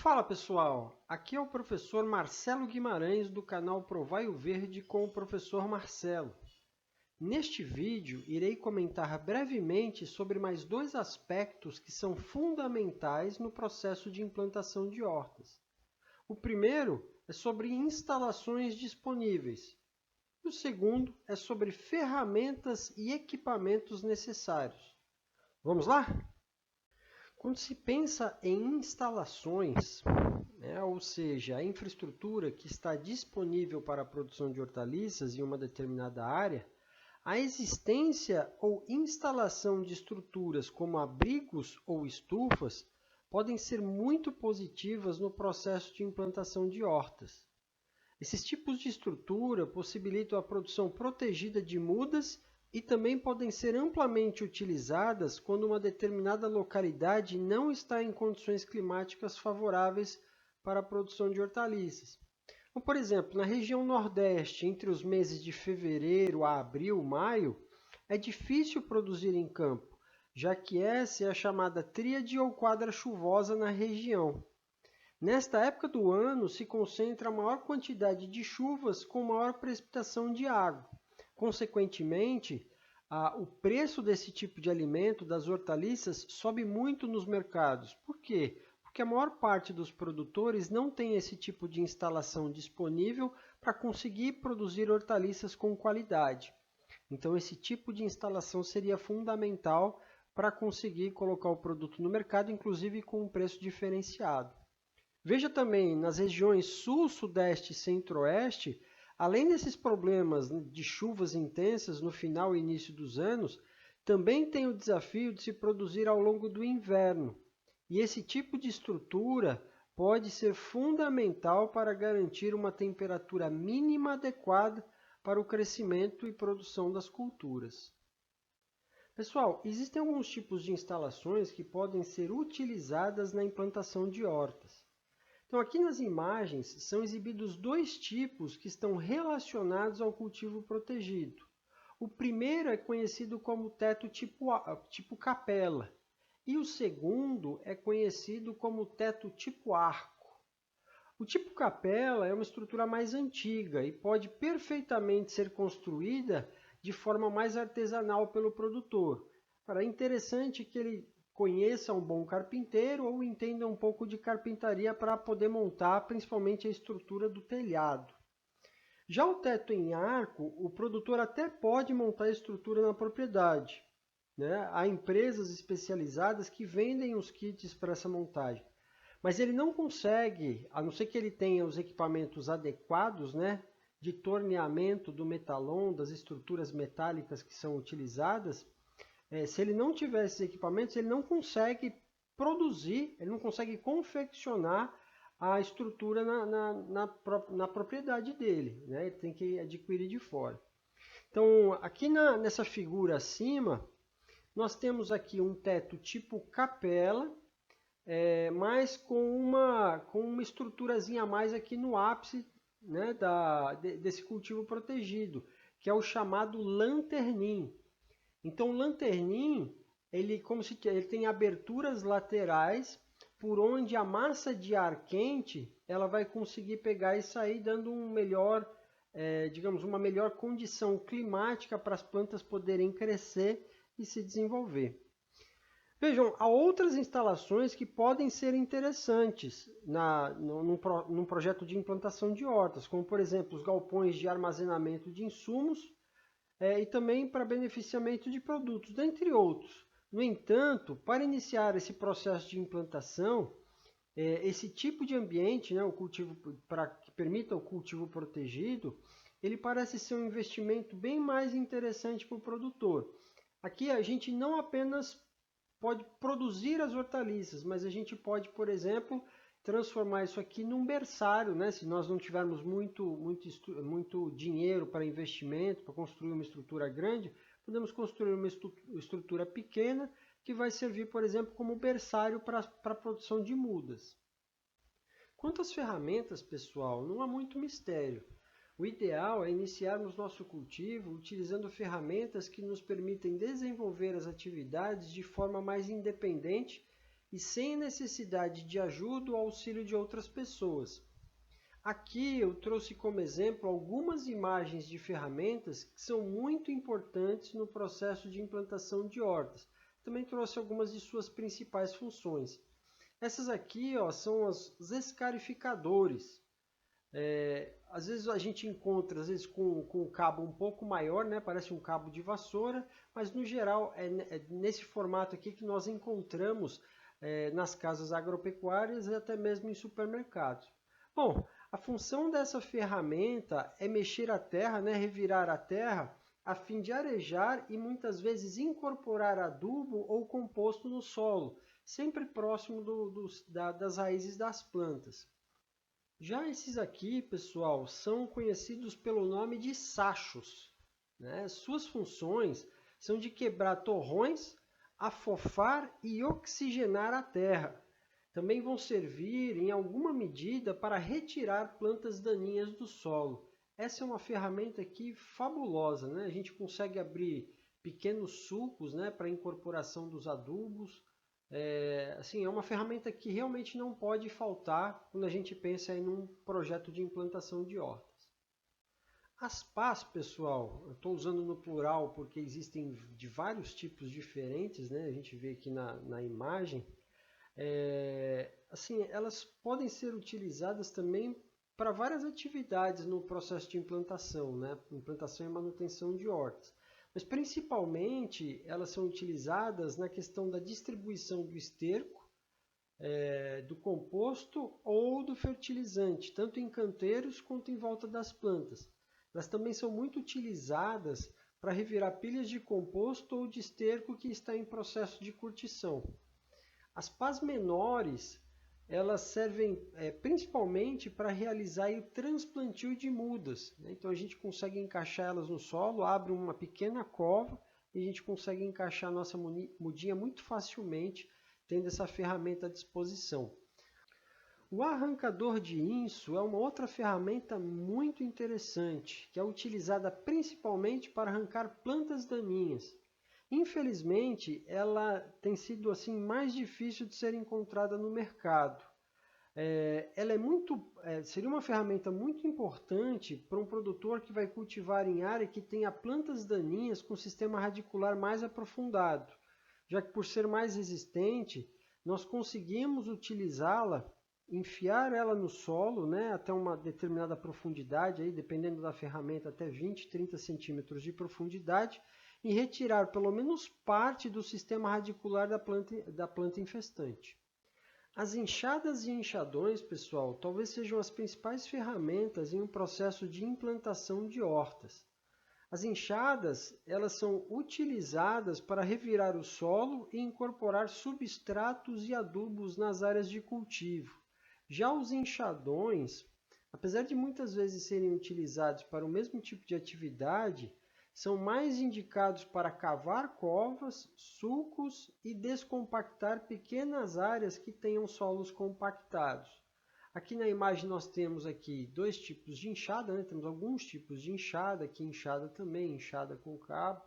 Fala pessoal, aqui é o professor Marcelo Guimarães do canal Provaio Verde com o professor Marcelo. Neste vídeo irei comentar brevemente sobre mais dois aspectos que são fundamentais no processo de implantação de hortas. O primeiro é sobre instalações disponíveis e o segundo é sobre ferramentas e equipamentos necessários. Vamos lá? Quando se pensa em instalações, ou seja, a infraestrutura que está disponível para a produção de hortaliças em uma determinada área, a existência ou instalação de estruturas como abrigos ou estufas podem ser muito positivas no processo de implantação de hortas. Esses tipos de estrutura possibilitam a produção protegida de mudas e também podem ser amplamente utilizadas quando uma determinada localidade não está em condições climáticas favoráveis para a produção de hortaliças. Então, por exemplo, na região Nordeste, entre os meses de fevereiro a abril, maio, é difícil produzir em campo, já que essa é a chamada tríade ou quadra chuvosa na região. Nesta época do ano se concentra a maior quantidade de chuvas com maior precipitação de água. Consequentemente, o preço desse tipo de alimento, das hortaliças, sobe muito nos mercados. Por quê? Porque a maior parte dos produtores não tem esse tipo de instalação disponível para conseguir produzir hortaliças com qualidade. Então, esse tipo de instalação seria fundamental para conseguir colocar o produto no mercado, inclusive com um preço diferenciado. Veja também, nas regiões Sul, Sudeste e Centro-Oeste, além desses problemas de chuvas intensas no final e início dos anos, também tem o desafio de se produzir ao longo do inverno. E esse tipo de estrutura pode ser fundamental para garantir uma temperatura mínima adequada para o crescimento e produção das culturas. Pessoal, existem alguns tipos de instalações que podem ser utilizadas na implantação de hortas. Então, aqui nas imagens são exibidos dois tipos que estão relacionados ao cultivo protegido. O primeiro é conhecido como teto tipo capela e o segundo é conhecido como teto tipo arco. O tipo capela é uma estrutura mais antiga e pode perfeitamente ser construída de forma mais artesanal pelo produtor. É interessante que ele conheça um bom carpinteiro ou entenda um pouco de carpintaria para poder montar principalmente a estrutura do telhado. Já o teto em arco, o produtor até pode montar a estrutura na propriedade. Há empresas especializadas que vendem os kits para essa montagem. Mas ele não consegue, a não ser que ele tenha os equipamentos adequados, de torneamento do metalon, das estruturas metálicas que são utilizadas, se ele não tiver esses equipamentos, ele não consegue produzir, ele não consegue confeccionar a estrutura na propriedade dele. Ele tem que adquirir de fora. Então, aqui nessa figura acima, nós temos aqui um teto tipo capela, mas com uma estruturazinha a mais aqui no ápice desse cultivo protegido, que é o chamado lanternim. Então, o lanternim, ele tem aberturas laterais por onde a massa de ar quente ela vai conseguir pegar e sair, dando uma melhor condição climática para as plantas poderem crescer e se desenvolver. Vejam, há outras instalações que podem ser interessantes num projeto de implantação de hortas, como, por exemplo, os galpões de armazenamento de insumos, e também para beneficiamento de produtos, dentre outros. No entanto, para iniciar esse processo de implantação, esse tipo de ambiente, o cultivo, que permita o cultivo protegido, ele parece ser um investimento bem mais interessante para o produtor. Aqui a gente não apenas pode produzir as hortaliças, mas a gente pode, por exemplo, transformar isso aqui num berçário, se nós não tivermos muito dinheiro para investimento, para construir uma estrutura grande, podemos construir uma estrutura pequena que vai servir, por exemplo, como berçário para a produção de mudas. Quanto às ferramentas, pessoal, não há muito mistério. O ideal é iniciarmos nosso cultivo utilizando ferramentas que nos permitem desenvolver as atividades de forma mais independente e sem necessidade de ajuda ou auxílio de outras pessoas. Aqui eu trouxe como exemplo algumas imagens de ferramentas que são muito importantes no processo de implantação de hortas. Também trouxe algumas de suas principais funções. Essas aqui são os escarificadores. Às vezes a gente encontra com um cabo um pouco maior, né? Parece um cabo de vassoura, mas no geral é nesse formato aqui que nós encontramos nas casas agropecuárias e até mesmo em supermercados. Bom, a função dessa ferramenta é mexer a terra, né? Revirar a terra, a fim de arejar e muitas vezes incorporar adubo ou composto no solo, sempre próximo das raízes das plantas. Já esses aqui, pessoal, são conhecidos pelo nome de sachos, né? Suas funções são de quebrar torrões, afofar e oxigenar a terra. Também vão servir, em alguma medida, para retirar plantas daninhas do solo. Essa é uma ferramenta aqui fabulosa, né? A gente consegue abrir pequenos sulcos, né, para a incorporação dos adubos. É uma ferramenta que realmente não pode faltar quando a gente pensa em um projeto de implantação de hortas. As pás, pessoal, eu estou usando no plural porque existem de vários tipos diferentes, né? A gente vê aqui na imagem. Elas podem ser utilizadas também para várias atividades no processo de implantação, né? Implantação e manutenção de hortas. Mas principalmente elas são utilizadas na questão da distribuição do esterco, do composto ou do fertilizante, tanto em canteiros quanto em volta das plantas. Elas também são muito utilizadas para revirar pilhas de composto ou de esterco que está em processo de curtição. As pás menores, elas servem principalmente para realizar o transplantio de mudas, né? Então a gente consegue encaixar elas no solo, abre uma pequena cova e a gente consegue encaixar a nossa mudinha muito facilmente, tendo essa ferramenta à disposição. O arrancador de inso é uma outra ferramenta muito interessante, que é utilizada principalmente para arrancar plantas daninhas. Infelizmente, ela tem sido mais difícil de ser encontrada no mercado. Ela seria uma ferramenta muito importante para um produtor que vai cultivar em área que tenha plantas daninhas com sistema radicular mais aprofundado, já que por ser mais resistente, nós conseguimos utilizá-la, enfiar ela no solo, né, até uma determinada profundidade, aí, dependendo da ferramenta, até 20, 30 centímetros de profundidade, e retirar pelo menos parte do sistema radicular da planta infestante. As enxadas e enxadões, pessoal, talvez sejam as principais ferramentas em um processo de implantação de hortas. As enxadas, elas são utilizadas para revirar o solo e incorporar substratos e adubos nas áreas de cultivo. Já os enxadões, apesar de muitas vezes serem utilizados para o mesmo tipo de atividade, são mais indicados para cavar covas, sulcos e descompactar pequenas áreas que tenham solos compactados. Aqui na imagem nós temos aqui dois tipos de enxada, né? Temos alguns tipos de enxada, aqui enxada também, enxada com cabo,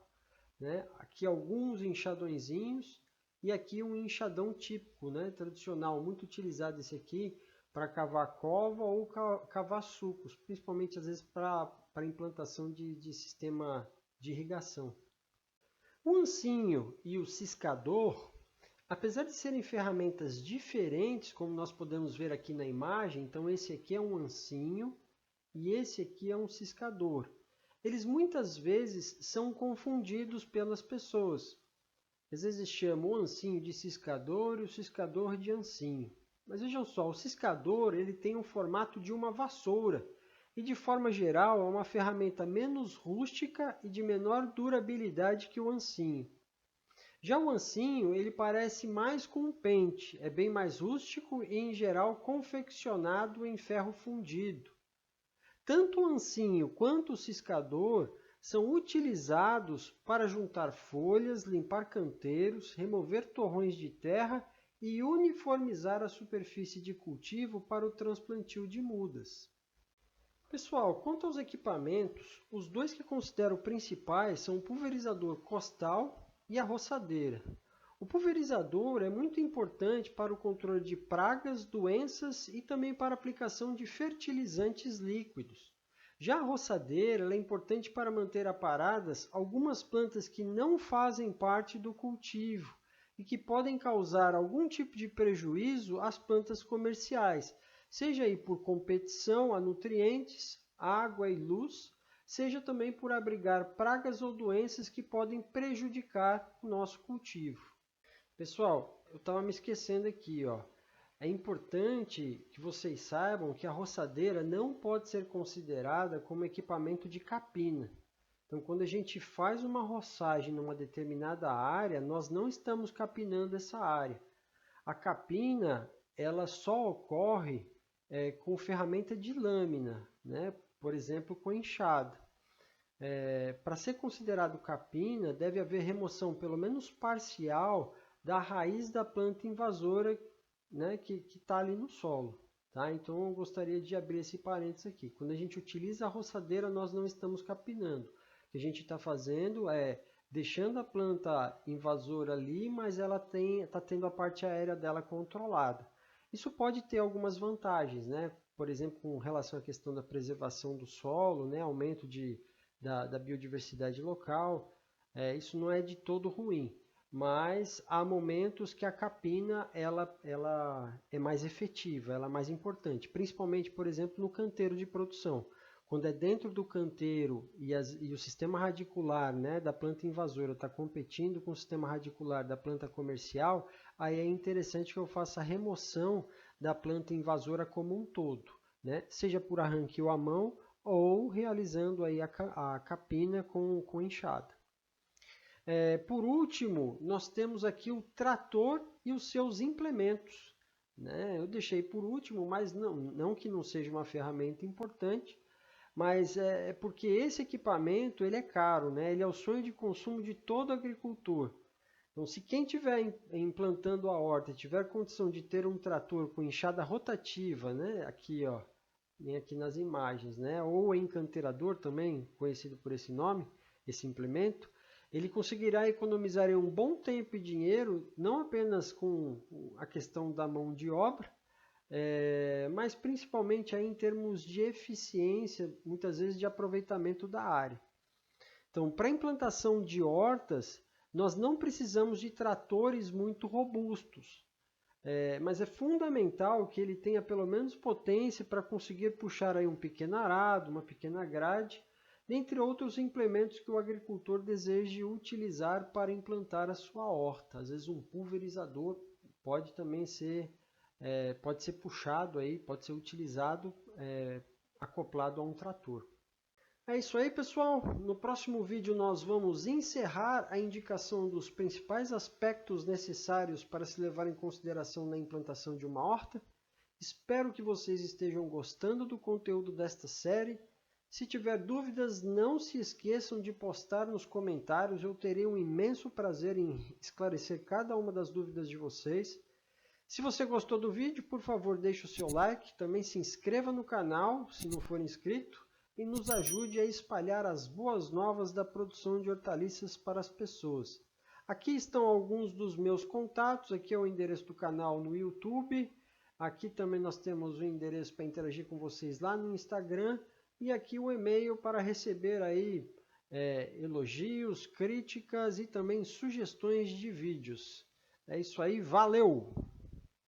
né? Aqui alguns enxadõezinhos e aqui um enxadão típico, né? Tradicional, muito utilizado esse aqui para cavar cova ou cavar sulcos, principalmente às vezes para implantação de sistema de irrigação. O ancinho e o ciscador, apesar de serem ferramentas diferentes, como nós podemos ver aqui na imagem, então esse aqui é um ancinho e esse aqui é um ciscador. Eles muitas vezes são confundidos pelas pessoas. Às vezes chamam o ancinho de ciscador e o ciscador de ancinho. Mas vejam só, o ciscador ele tem o formato de uma vassoura e de forma geral é uma ferramenta menos rústica e de menor durabilidade que o ancinho. Já o ancinho ele parece mais com um pente, é bem mais rústico e em geral confeccionado em ferro fundido. Tanto o ancinho quanto o ciscador são utilizados para juntar folhas, limpar canteiros, remover torrões de terra e uniformizar a superfície de cultivo para o transplantio de mudas. Pessoal, quanto aos equipamentos, os dois que considero principais são o pulverizador costal e a roçadeira. O pulverizador é muito importante para o controle de pragas, doenças e também para a aplicação de fertilizantes líquidos. Já a roçadeira é importante para manter aparadas algumas plantas que não fazem parte do cultivo e que podem causar algum tipo de prejuízo às plantas comerciais, seja aí por competição a nutrientes, água e luz, seja também por abrigar pragas ou doenças que podem prejudicar o nosso cultivo. Pessoal, eu estava me esquecendo aqui, ó. É importante que vocês saibam que a roçadeira não pode ser considerada como equipamento de capina. Então, quando a gente faz uma roçagem numa determinada área, nós não estamos capinando essa área. A capina, ela só ocorre com ferramenta de lâmina, né? Por exemplo, com enxada. Para ser considerado capina, deve haver remoção, pelo menos parcial, da raiz da planta invasora, né, que está ali no solo. Tá? Então, eu gostaria de abrir esse parênteses aqui. Quando a gente utiliza a roçadeira, nós não estamos capinando. O que a gente está fazendo é deixando a planta invasora ali, mas ela está tendo a parte aérea dela controlada. Isso pode ter algumas vantagens, né? Por exemplo, com relação à questão da preservação do solo, né? Aumento da biodiversidade local. Isso não é de todo ruim, mas há momentos que a capina ela é mais efetiva, ela é mais importante, principalmente, por exemplo, no canteiro de produção. Quando é dentro do canteiro e o sistema radicular, né, da planta invasora está competindo com o sistema radicular da planta comercial, aí é interessante que eu faça a remoção da planta invasora como um todo, né, seja por arranque ou à mão ou realizando aí a capina com enxada. Por último, nós temos aqui o trator e os seus implementos. Né? Eu deixei por último, mas não que não seja uma ferramenta importante, mas é porque esse equipamento ele é caro, né? Ele é o sonho de consumo de todo agricultor. Então, se quem estiver implantando a horta tiver condição de ter um trator com enxada rotativa, né? Aqui, ó, nem aqui nas imagens, né? Ou encanterador também, conhecido por esse nome, esse implemento, ele conseguirá economizar um bom tempo e dinheiro, não apenas com a questão da mão de obra, mas principalmente aí em termos de eficiência, muitas vezes de aproveitamento da área. Então, para a implantação de hortas, nós não precisamos de tratores muito robustos, mas é fundamental que ele tenha pelo menos potência para conseguir puxar aí um pequeno arado, uma pequena grade, dentre outros implementos que o agricultor deseje utilizar para implantar a sua horta. Às vezes um pulverizador pode também ser pode ser puxado aí, pode ser utilizado acoplado a um trator. É isso aí, pessoal. No próximo vídeo nós vamos encerrar a indicação dos principais aspectos necessários para se levar em consideração na implantação de uma horta. Espero que vocês estejam gostando do conteúdo desta série. Se tiver dúvidas, não se esqueçam de postar nos comentários. Eu terei um imenso prazer em esclarecer cada uma das dúvidas de vocês. Se você gostou do vídeo, por favor, deixe o seu like, também se inscreva no canal, se não for inscrito, e nos ajude a espalhar as boas novas da produção de hortaliças para as pessoas. Aqui estão alguns dos meus contatos, aqui é o endereço do canal no YouTube, aqui também nós temos o endereço para interagir com vocês lá no Instagram, e aqui o e-mail para receber aí elogios, críticas e também sugestões de vídeos. É isso aí, valeu!